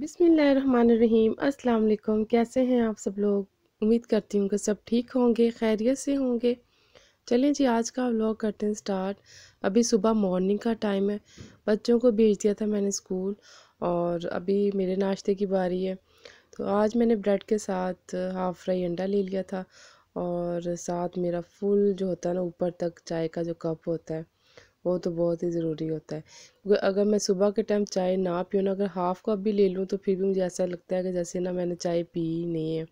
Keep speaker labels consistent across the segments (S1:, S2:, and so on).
S1: बिस्मिल्लाहिर्रहमानिर्रहीम। अस्सलाम वालेकुम। कैसे हैं आप सब लोग? उम्मीद करती हूँ कि सब ठीक होंगे, खैरियत से होंगे। चलें जी, आज का व्लॉग करते हैं स्टार्ट। अभी सुबह मॉर्निंग का टाइम है, बच्चों को भेज दिया था मैंने स्कूल और अभी मेरे नाश्ते की बारी है। तो आज मैंने ब्रेड के साथ हाफ़ फ्राई अंडा ले लिया था और साथ मेरा फुल जो होता है ना ऊपर तक चाय का जो कप होता है वो तो बहुत ही ज़रूरी होता है, क्योंकि अगर मैं सुबह के टाइम चाय ना पीऊँ ना, अगर हाफ़ कप भी ले लूँ तो फिर भी मुझे ऐसा लगता है कि जैसे ना मैंने चाय पी ही नहीं है।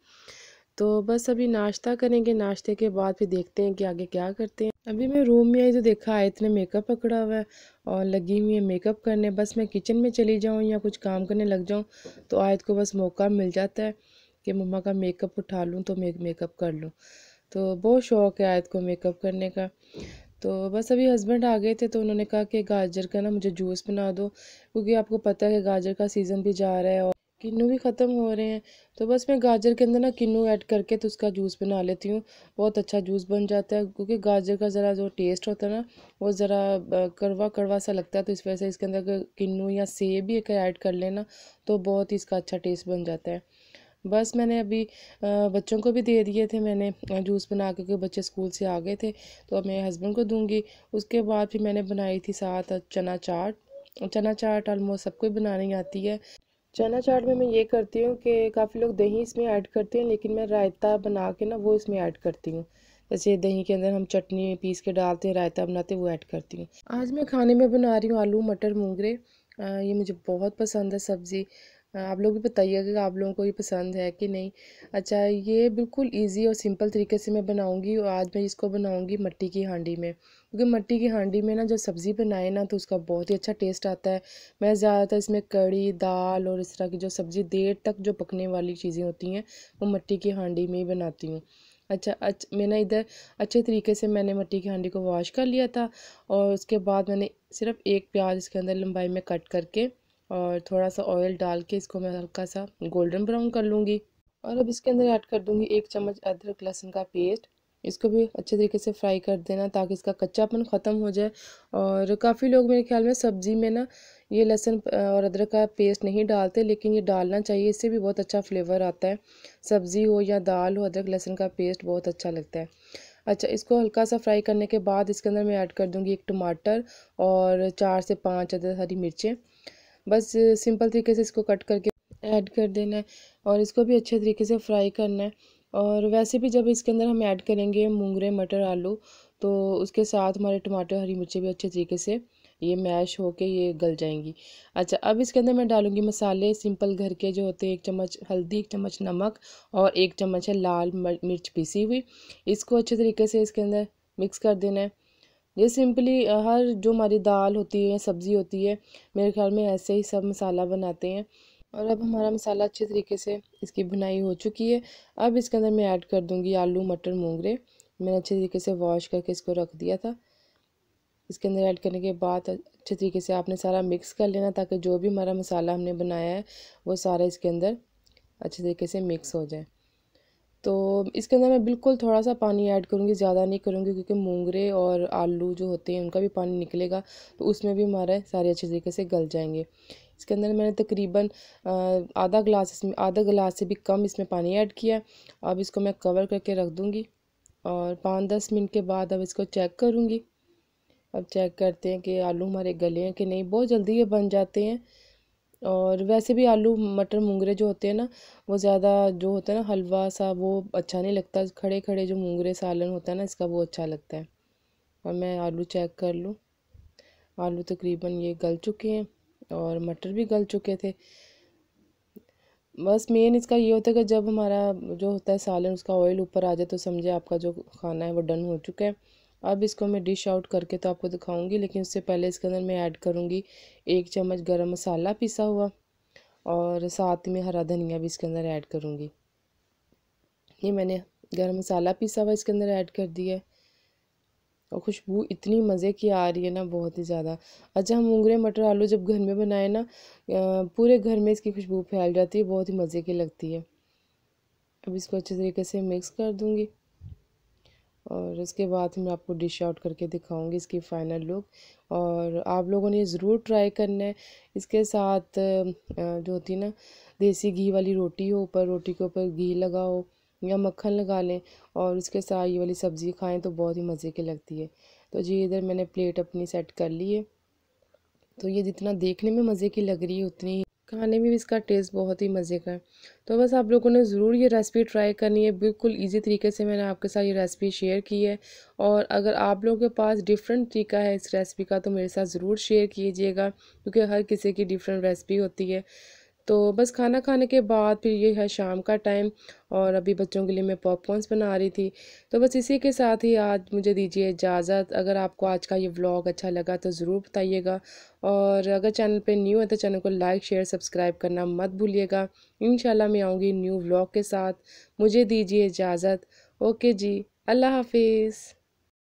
S1: तो बस अभी नाश्ता करेंगे, नाश्ते के बाद फिर देखते हैं कि आगे क्या करते हैं। अभी मैं रूम में आई तो देखा आयत ने मेकअप पकड़ा हुआ है और लगी हुई है मेकअप करने। बस मैं किचन में चली जाऊँ या कुछ काम करने लग जाऊँ तो आयत को बस मौका मिल जाता है कि मम्मा का मेकअप उठा लूँ तो मेकअप कर लूँ। तो बहुत शौक़ है आयत को मेकअप करने का। तो बस अभी हस्बैंड आ गए थे तो उन्होंने कहा कि गाजर का ना मुझे जूस बना दो, क्योंकि आपको पता है कि गाजर का सीज़न भी जा रहा है और किन्नू भी ख़त्म हो रहे हैं। तो बस मैं गाजर के अंदर ना किन्नू ऐड करके तो उसका जूस बना लेती हूँ। बहुत अच्छा जूस बन जाता है, क्योंकि गाजर का ज़रा जो टेस्ट होता है ना वो ज़रा कड़वा कड़वा सा लगता है। तो इस वजह से इसके अंदर अगर किन्नू या सेब भी एक ऐड कर लेना तो बहुत ही इसका अच्छा टेस्ट बन जाता है। बस मैंने अभी बच्चों को भी दे दिए थे मैंने जूस बना के, क्योंकि बच्चे स्कूल से आ गए थे। तो अब मैं हस्बैंड को दूंगी। उसके बाद फिर मैंने बनाई थी साथ चना चाट। चना चाट ऑलमोस्ट सबको ही बनानी आती है। चना चाट में मैं ये करती हूँ कि काफ़ी लोग दही इसमें ऐड करते हैं, लेकिन मैं रायता बना के ना वो इसमें ऐड करती हूँ। जैसे दही के अंदर हम चटनी पीस के डालते हैं, रायता बनाते हैं, वो ऐड करती हूँ। आज मैं खाने में बना रही हूँ आलू मटर मूंगरे। ये मुझे बहुत पसंद है सब्ज़ी। आप लोग भी बताइएगा कि आप लोगों को ये पसंद है कि नहीं। अच्छा, ये बिल्कुल इजी और सिंपल तरीके से मैं बनाऊंगी और आज मैं इसको बनाऊंगी मट्टी की हांडी में, क्योंकि मट्टी की हांडी में ना जब सब्ज़ी बनाए ना तो उसका बहुत ही अच्छा टेस्ट आता है। मैं ज़्यादातर इसमें कढ़ी दाल और इस तरह की जो सब्ज़ी देर तक जो पकने वाली चीज़ें होती हैं वो मट्टी की हांडी में ही बनाती हूँ। अच्छा, मैंने इधर अच्छे तरीके से मैंने मट्टी की हांडी को वॉश कर लिया था और उसके बाद मैंने सिर्फ एक प्याज इसके अंदर लंबाई में कट करके और थोड़ा सा ऑयल डाल के इसको मैं हल्का सा गोल्डन ब्राउन कर लूँगी। और अब इसके अंदर ऐड कर दूँगी 1 चम्मच अदरक लहसुन का पेस्ट। इसको भी अच्छे तरीके से फ्राई कर देना ताकि इसका कच्चापन ख़त्म हो जाए। और काफ़ी लोग मेरे ख्याल में सब्ज़ी में ना ये लहसुन और अदरक का पेस्ट नहीं डालते, लेकिन ये डालना चाहिए, इससे भी बहुत अच्छा फ्लेवर आता है। सब्ज़ी हो या दाल हो, अदरक लहसुन का पेस्ट बहुत अच्छा लगता है। अच्छा, इसको हल्का सा फ्राई करने के बाद इसके अंदर मैं ऐड कर दूँगी 1 टमाटर और 4 से 5 अदद हरी मिर्चें। बस सिंपल तरीके से इसको कट करके ऐड कर देना है और इसको भी अच्छे तरीके से फ्राई करना है। और वैसे भी जब इसके अंदर हम ऐड करेंगे मूंगरे मटर आलू तो उसके साथ हमारे टमाटर हरी मिर्ची भी अच्छे तरीके से ये मैश होके ये गल जाएंगी। अच्छा, अब इसके अंदर मैं डालूंगी मसाले सिंपल घर के जो होते हैं। 1 चम्मच हल्दी, 1 चम्मच नमक और 1 चम्मच है लाल मिर्च पीसी हुई। इसको अच्छे तरीके से इसके अंदर मिक्स कर देना है। ये सिंपली हर जो हमारी दाल होती है सब्ज़ी होती है, मेरे ख्याल में ऐसे ही सब मसाला बनाते हैं। और अब हमारा मसाला अच्छे तरीके से इसकी भुनाई हो चुकी है। अब इसके अंदर मैं ऐड कर दूंगी आलू मटर मूंगरे। मैंने अच्छे तरीके से वॉश करके इसको रख दिया था। इसके अंदर ऐड करने के बाद अच्छे तरीके से आपने सारा मिक्स कर लेना, ताकि जो भी हमारा मसाला हमने बनाया है वो सारा इसके अंदर अच्छे तरीके से मिक्स हो जाए। तो इसके अंदर मैं बिल्कुल थोड़ा सा पानी ऐड करूँगी, ज़्यादा नहीं करूँगी, क्योंकि मूंगरे और आलू जो होते हैं उनका भी पानी निकलेगा तो उसमें भी हमारे सारे अच्छे तरीके से गल जाएंगे। इसके अंदर मैंने तकरीबन आधा गिलास से भी कम इसमें पानी ऐड किया। अब इसको मैं कवर करके रख दूँगी और 5-10 मिनट के बाद अब इसको चेक करूँगी। अब चेक करते हैं कि आलू हमारे गले हैं कि नहीं। बहुत जल्दी ये बन जाते हैं। और वैसे भी आलू मटर मूंगरे जो होते हैं ना वो ज़्यादा जो होता है ना हलवा सा वो अच्छा नहीं लगता। खड़े खड़े जो मूंगरे सालन होता है ना इसका वो अच्छा लगता है। और मैं आलू चेक कर लूँ, आलू तकरीबन ये गल चुके हैं और मटर भी गल चुके थे। बस मेन इसका ये होता है कि जब हमारा जो होता है सालन उसका ऑयल ऊपर आ जाए तो समझे आपका जो खाना है वो डन हो चुका है। अब इसको मैं डिश आउट करके तो आपको दिखाऊंगी, लेकिन उससे पहले इसके अंदर मैं ऐड करूँगी 1 चम्मच गरम मसाला पिसा हुआ और साथ में हरा धनिया भी इसके अंदर ऐड करूँगी। ये मैंने गरम मसाला पिसा हुआ इसके अंदर ऐड कर दिया है और खुशबू इतनी मज़े की आ रही है ना, बहुत ही ज़्यादा। अच्छा, हम मूंगरे मटर आलू जब घर में बनाए ना पूरे घर में इसकी खुशबू फैल जाती है, बहुत ही मज़े की लगती है। अब इसको अच्छे तरीके से मिक्स कर दूँगी और इसके बाद मैं आपको डिश आउट करके दिखाऊंगी इसकी फ़ाइनल लुक। और आप लोगों ने ज़रूर ट्राई करना है। इसके साथ जो होती है ना देसी घी वाली रोटी हो, ऊपर रोटी के ऊपर घी लगाओ या मक्खन लगा लें और उसके साथ ये वाली सब्ज़ी खाएं तो बहुत ही मज़े की लगती है। तो जी इधर मैंने प्लेट अपनी सेट कर ली है। तो ये जितना देखने में मज़े की लग रही है उतनी खाने में भी इसका टेस्ट बहुत ही मज़े का है। तो बस आप लोगों ने ज़रूर ये रेसिपी ट्राई करनी है। बिल्कुल इजी तरीके से मैंने आपके साथ ये रेसिपी शेयर की है। और अगर आप लोगों के पास डिफरेंट तरीका है इस रेसिपी का तो मेरे साथ ज़रूर शेयर कीजिएगा, क्योंकि हर किसी की डिफरेंट रेसिपी होती है। तो बस खाना खाने के बाद फिर ये है शाम का टाइम और अभी बच्चों के लिए मैं पॉपकॉर्न्स बना रही थी। तो बस इसी के साथ ही आज मुझे दीजिए इजाज़त। अगर आपको आज का ये व्लॉग अच्छा लगा तो ज़रूर बताइएगा, और अगर चैनल पे न्यू है तो चैनल को लाइक शेयर सब्सक्राइब करना मत भूलिएगा। इंशाल्लाह मैं आऊँगी न्यू व्लॉग के साथ। मुझे दीजिए इजाज़त। ओके जी, अल्लाह हाफिज़।